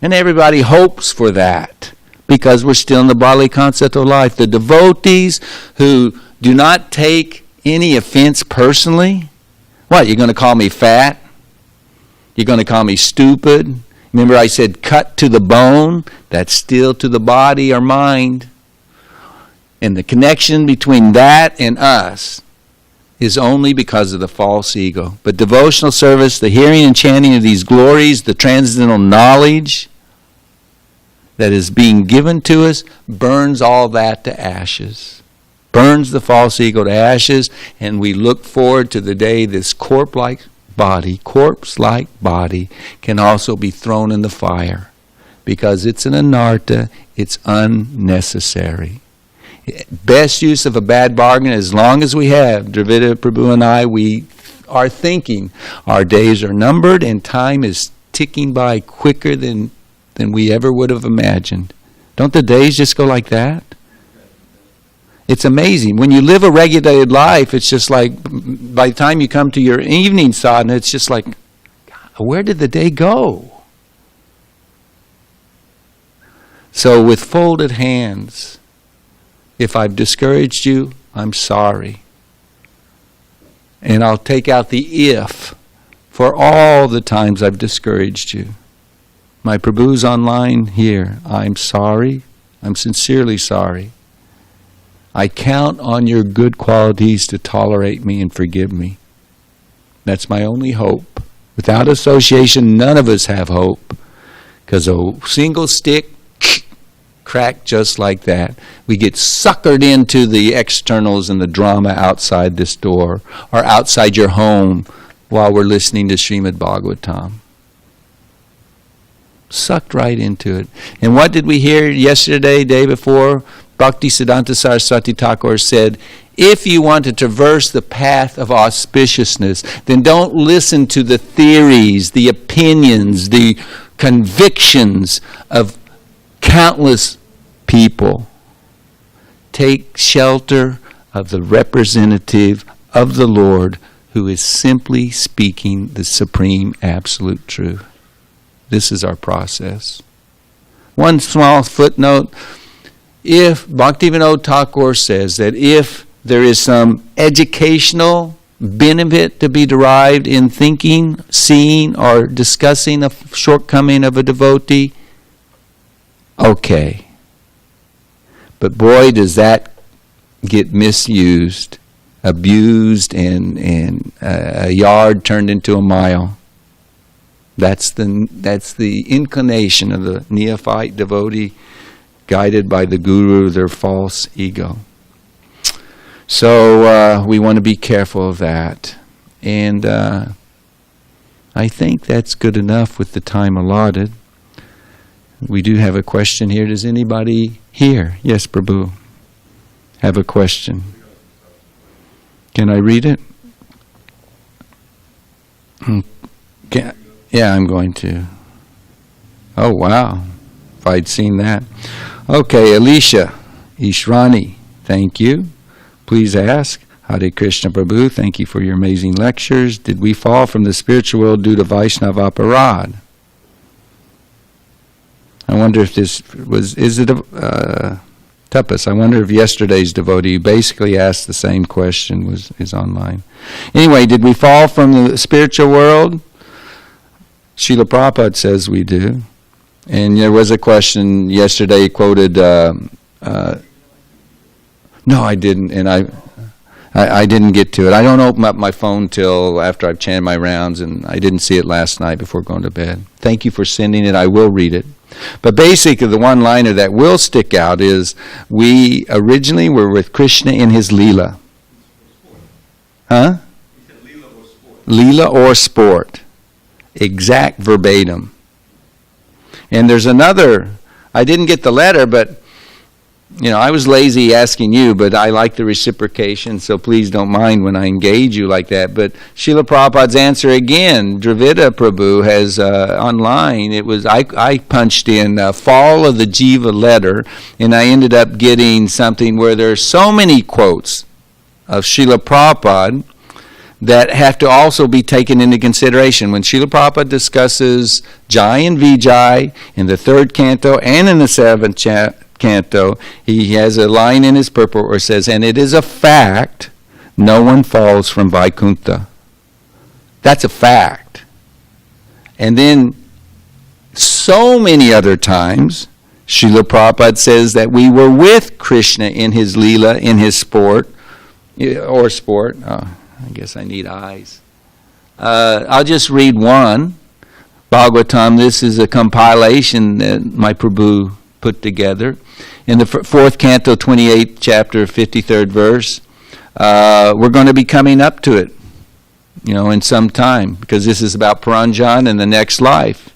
And everybody hopes for that, because we're still in the bodily concept of life. The devotees who do not take any offense personally, what, you're going to call me fat? You're going to call me stupid? Remember I said cut to the bone? That's still to the body or mind. And the connection between that and us is only because of the false ego. But devotional service, the hearing and chanting of these glories, the transcendental knowledge that is being given to us, burns all that to ashes. Burns the false ego to ashes, and we look forward to the day this corpse-like body can also be thrown in the fire, because it's an anartha, it's unnecessary. Best use of a bad bargain, as long as we have, Dravida Prabhu and I, we are thinking our days are numbered and time is ticking by quicker than we ever would have imagined. Don't the days just go like that? It's amazing. When you live a regulated life, it's just like, by the time you come to your evening sadhana, it's just like, where did the day go? So with folded hands, if I've discouraged you, I'm sorry. And I'll take out the if for all the times I've discouraged you. My Prabhu's online here. I'm sorry. I'm sincerely sorry. I count on your good qualities to tolerate me and forgive me. That's my only hope. Without association, none of us have hope. Because a single stick, crack just like that. We get suckered into the externals and the drama outside this door, or outside your home while we're listening to Srimad Bhagavatam. Sucked right into it. And what did we hear yesterday, day before? Bhakti Siddhanta Saraswati Thakur said, if you want to traverse the path of auspiciousness, then don't listen to the theories, the opinions, the convictions of countless people. Take shelter of the representative of the Lord, who is simply speaking the supreme absolute truth. This is our process. One small footnote. If Bhaktivinoda Thakur says that if there is some educational benefit to be derived in thinking, seeing, or discussing a shortcoming of a devotee, okay. But boy, does that get misused abused and a yard turned into a mile. That's the inclination of the neophyte devotee, guided by the guru, their false ego. So we want to be careful of that. And I think that's good enough with the time allotted. We do have a question here. Does anybody here? Yes, Prabhu. Have a question. Can I read it? Yeah, I'm going to. Oh, wow. If I'd seen that. Okay, Alicia, Ishrani, thank you. Please ask. Hare Krishna Prabhu, thank you for your amazing lectures. Did we fall from the spiritual world due to Vaishnava aparad? I wonder if this was, is it Tapas? I wonder if yesterday's devotee basically asked the same question, is online. Anyway, did we fall from the spiritual world? Srila Prabhupada says we do. And there was a question yesterday quoted, no, I didn't, and I didn't get to it. I don't open up my phone till after I've chanted my rounds, and I didn't see it last night before going to bed. Thank you for sending it. I will read it. But basically, the one-liner that will stick out is, we originally were with Krishna in his Leela. Huh? Leela or sport. Exact verbatim. And there's another, I didn't get the letter, but I was lazy asking you, but I like the reciprocation, so please don't mind when I engage you like that. But Srila Prabhupada's answer again, Dravida Prabhu has online, it was, I punched in fall of the Jiva letter, and I ended up getting something where there are so many quotes of Srila Prabhupada that have to also be taken into consideration. When Srila Prabhupada discusses Jai and Vijay in the 3rd canto and in the 7th canto, he has a line in his purport where it says, and it is a fact, no one falls from Vaikuntha. That's a fact. And then so many other times, Srila Prabhupada says that we were with Krishna in his Leela, in his sport, or sport. I guess I need eyes. I'll just read one. Bhagavatam, this is a compilation that my Prabhu put together. In the 4th canto, 28th chapter, 53rd verse, we're going to be coming up to it, in some time, because this is about Paranjan and the next life.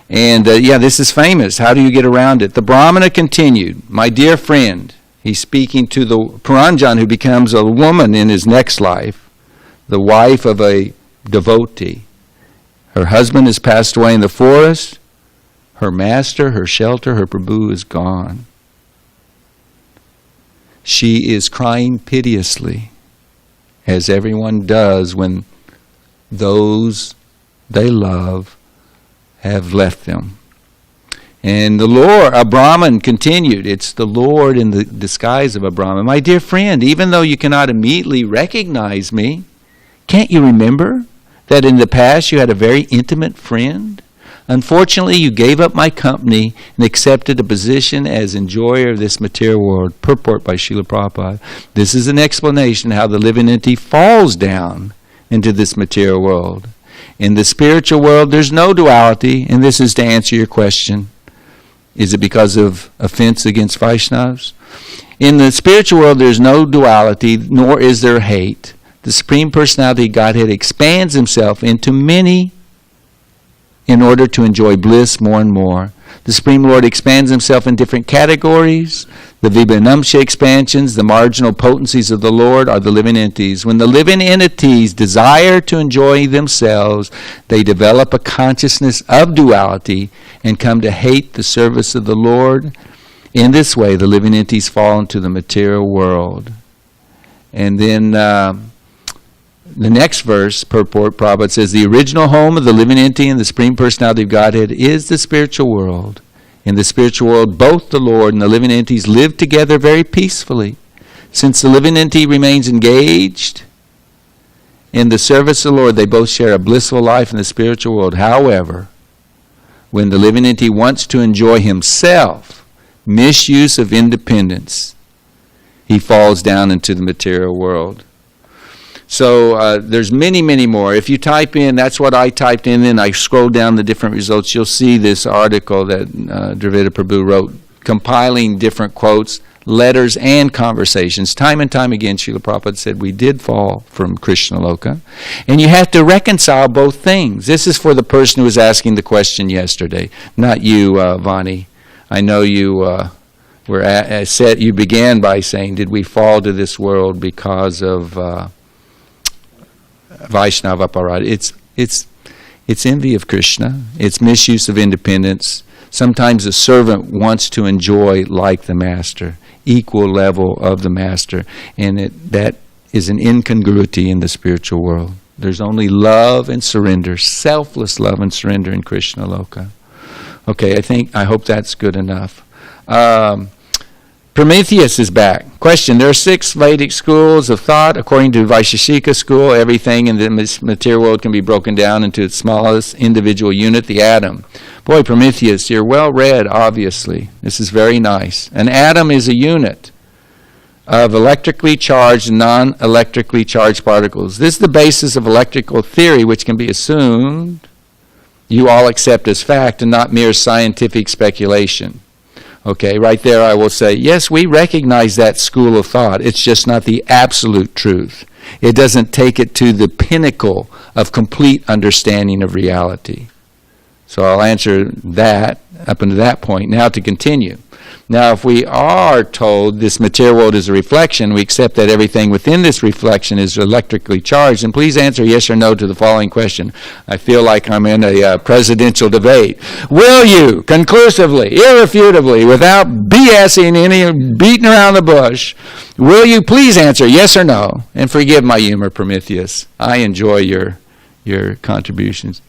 And this is famous. How do you get around it? The Brahmana continued, my dear friend, he's speaking to the Paranjan who becomes a woman in his next life, the wife of a devotee. Her husband has passed away in the forest. Her master, her shelter, her Prabhu is gone. She is crying piteously, as everyone does when those they love have left them. And the Lord, a Brahmin, continued. It's the Lord in the disguise of a Brahmin. My dear friend, even though you cannot immediately recognize me, can't you remember that in the past you had a very intimate friend? Unfortunately, you gave up my company and accepted a position as enjoyer of this material world. Purport by Srila Prabhupada. This is an explanation how the living entity falls down into this material world. In the spiritual world, there's no duality, and this is to answer your question. Is it because of offense against Vaishnavas? In the spiritual world, there's no duality, nor is there hate. The Supreme Personality of Godhead expands himself into many in order to enjoy bliss more and more. The Supreme Lord expands himself in different categories. The Vibhanamsha expansions, the marginal potencies of the Lord, are the living entities. When the living entities desire to enjoy themselves, they develop a consciousness of duality and come to hate the service of the Lord. In this way, the living entities fall into the material world. And then the next verse, purport, Prabhupada says, the original home of the living entity and the Supreme Personality of Godhead is the spiritual world. In the spiritual world, both the Lord and the living entities live together very peacefully. Since the living entity remains engaged in the service of the Lord, they both share a blissful life in the spiritual world. However, when the living entity wants to enjoy himself, misuse of independence, he falls down into the material world. So there's many, many more. If you type in, that's what I typed in, and I scroll down the different results, you'll see this article that Dravida Prabhu wrote, compiling different quotes, letters, and conversations. Time and time again, Srila Prabhupada said we did fall from Krishnaloka. And you have to reconcile both things. This is for the person who was asking the question yesterday, not you, Vani. I know you you began by saying, did we fall to this world because of Vaishnava aparadha? It's envy of Krishna. It's misuse of independence. Sometimes the servant wants to enjoy like the master, equal level of the master, and that is an incongruity in the spiritual world. There's only love and surrender, selfless love and surrender in Krishna Loka. Okay, I hope that's good enough. Prometheus is back. Question, there are 6 Vedic schools of thought. According to Vaisheshika school, everything in this material world can be broken down into its smallest individual unit, the atom. Boy, Prometheus, you're well read, obviously. This is very nice. An atom is a unit of electrically charged and non-electrically charged particles. This is the basis of electrical theory, which can be assumed you all accept as fact and not mere scientific speculation. Okay, right there I will say, yes, we recognize that school of thought. It's just not the absolute truth. It doesn't take it to the pinnacle of complete understanding of reality. So I'll answer that up until that point. Now to continue. Now if we are told this material world is a reflection, we accept that everything within this reflection is electrically charged, and please answer yes or no to the following question. I feel like I'm in a presidential debate. Will you, conclusively, irrefutably, without BSing any, beating around the bush, will you please answer yes or no? And forgive my humor, Prometheus. I enjoy your contributions.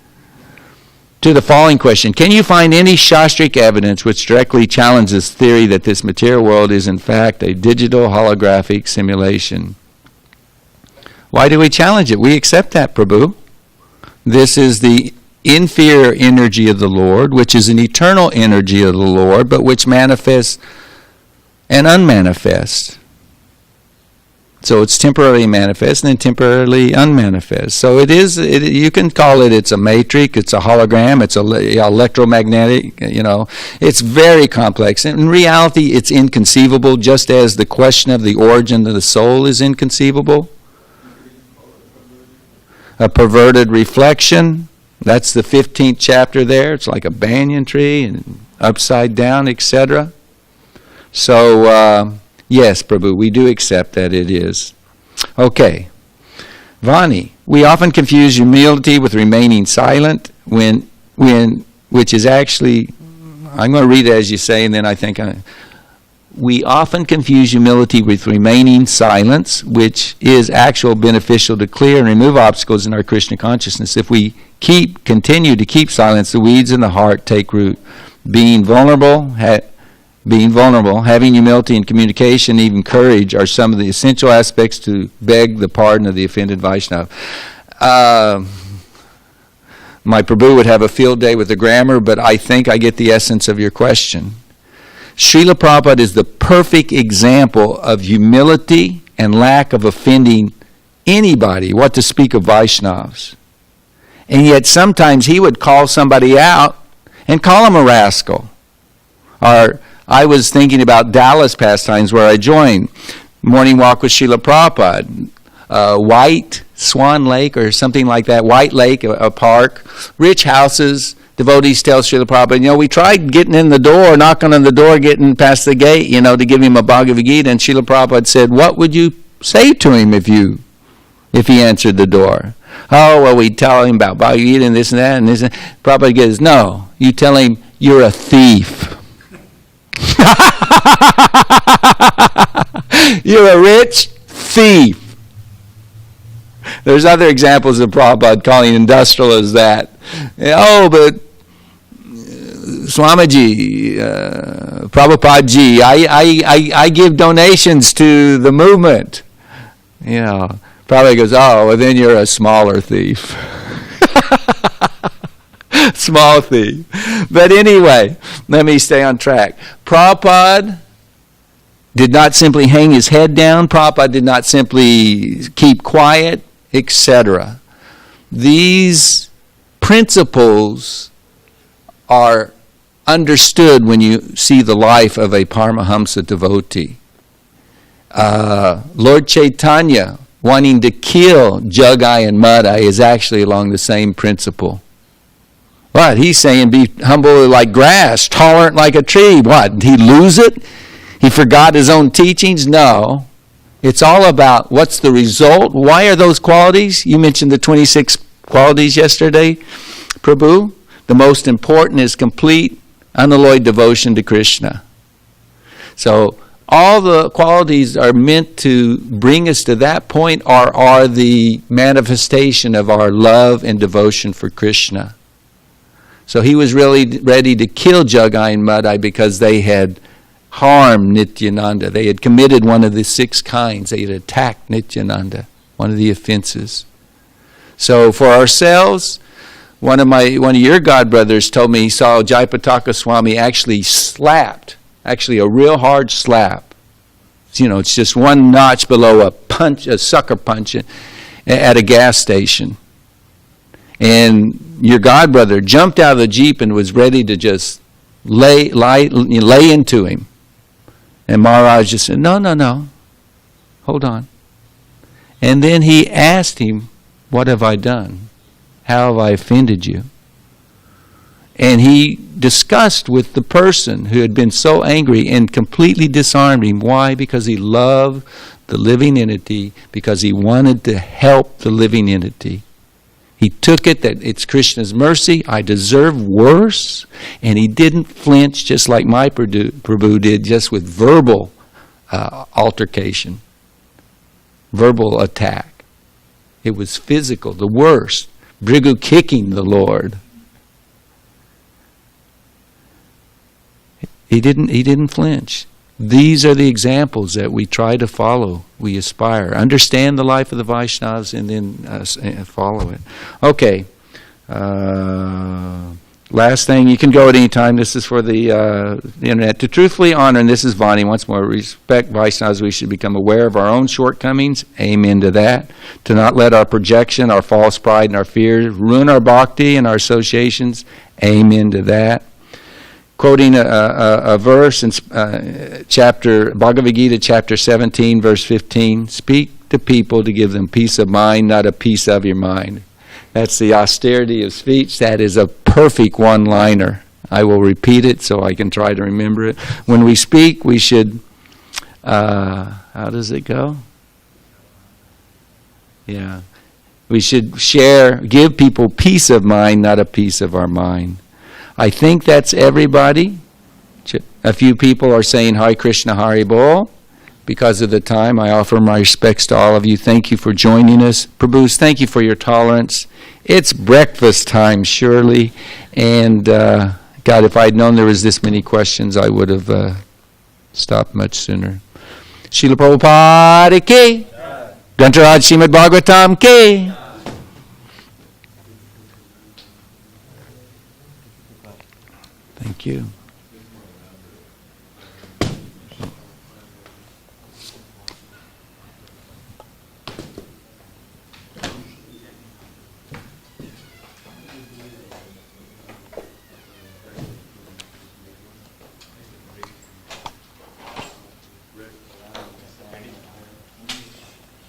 To the following question, can you find any Shastric evidence which directly challenges the theory that this material world is in fact a digital holographic simulation? Why do we challenge it? We accept that, Prabhu. This is the inferior energy of the Lord, which is an eternal energy of the Lord, but which manifests and unmanifests. So it's temporarily manifest and then temporarily unmanifest. So you can call it's a matrix, it's a hologram, it's electromagnetic, It's very complex. In reality, it's inconceivable, just as the question of the origin of the soul is inconceivable. A perverted reflection, that's the 15th chapter there. It's like a banyan tree and upside down, etc. So, yes, Prabhu, we do accept that it is. Okay. Vani, we often confuse humility with remaining silent which is actually, I'm going to read it as you say, and then we often confuse humility with remaining silence, which is actual beneficial to clear and remove obstacles in our Krishna consciousness. If we continue to keep silence, the weeds in the heart take root. Being vulnerable, having humility and communication, even courage, are some of the essential aspects to beg the pardon of the offended Vaishnava. My Prabhu would have a field day with the grammar, but I think I get the essence of your question. Srila Prabhupada is the perfect example of humility and lack of offending anybody, what to speak of Vaishnavas. And yet sometimes he would call somebody out and call him a rascal. Or I was thinking about Dallas pastimes where I joined. Morning walk with Srila Prabhupada. White Swan Lake or something like that. White Lake, a park. Rich houses. Devotees tell Srila Prabhupada, we tried getting in the door, knocking on the door, getting past the gate, to give him a Bhagavad Gita. And Srila Prabhupada said, what would you say to him if he answered the door? Oh, well, we'd tell him about Bhagavad Gita and this and that and this. Prabhupada goes, no, you tell him you're a thief. You're a rich thief. There's other examples of Prabhupada calling industrial as that. Oh, but Swamiji, Prabhupada-ji, I give donations to the movement. Prabhupada goes, oh, well then you're a smaller thief. Small thief. But anyway, let me stay on track. Prabhupada did not simply hang his head down. Prabhupada did not simply keep quiet. etc. These principles are understood when you see the life of a Paramahamsa devotee. Lord Chaitanya wanting to kill Jagai and Madai is actually along the same principle. What? He's saying be humble like grass, tolerant like a tree. What? Did he lose it? He forgot his own teachings? No. It's all about what's the result. Why are those qualities? You mentioned the 26 qualities yesterday, Prabhu. The most important is complete, unalloyed devotion to Krishna. So all the qualities are meant to bring us to that point, or are the manifestation of our love and devotion for Krishna. So he was really ready to kill Jagai and Madai because they had harmed Nityananda. They had committed one of the 6 kinds. They had attacked Nityananda, one of the offenses. So for ourselves, one of your godbrothers told me he saw Jayapataka Swami actually slapped, actually a real hard slap. You know, it's just one notch below a sucker punch at a gas station. And your godbrother jumped out of the Jeep and was ready to just lay into him. And Maharaj just said, no, hold on. And then he asked him, what have I done? How have I offended you? And he discussed with the person who had been so angry and completely disarmed him. Why? Because he loved the living entity, because he wanted to help the living entity. He took it that it's Krishna's mercy, I deserve worse, and he didn't flinch just like my Prabhu did, just with verbal altercation, verbal attack. It was physical, the worst. Brigu kicking the Lord. He didn't flinch. These are the examples that we try to follow. We aspire. Understand the life of the Vaishnavas and then follow it. Okay. Last thing, you can go at any time. This is for the internet. To truthfully honor, and this is Vani once more, respect Vaishnavas, we should become aware of our own shortcomings. Amen to that. To not let our projection, our false pride, and our fears ruin our bhakti and our associations. Amen to that. Quoting a verse in chapter Bhagavad Gita, chapter 17, verse 15. Speak to people to give them peace of mind, not a piece of your mind. That's the austerity of speech. That is a perfect one-liner. I will repeat it so I can try to remember it. When we speak, we should, how does it go? Yeah. We should give people peace of mind, not a piece of our mind. I think that's everybody. A few people are saying Hare Krishna, Hare Bol. Because of the time, I offer my respects to all of you. Thank you for joining us. Prabhus, thank you for your tolerance. It's breakfast time, surely. And God, if I'd known there was this many questions, I would have stopped much sooner. Srila Prabhupada ki. Grantaraj Srimad Bhagavatam ki. Thank you.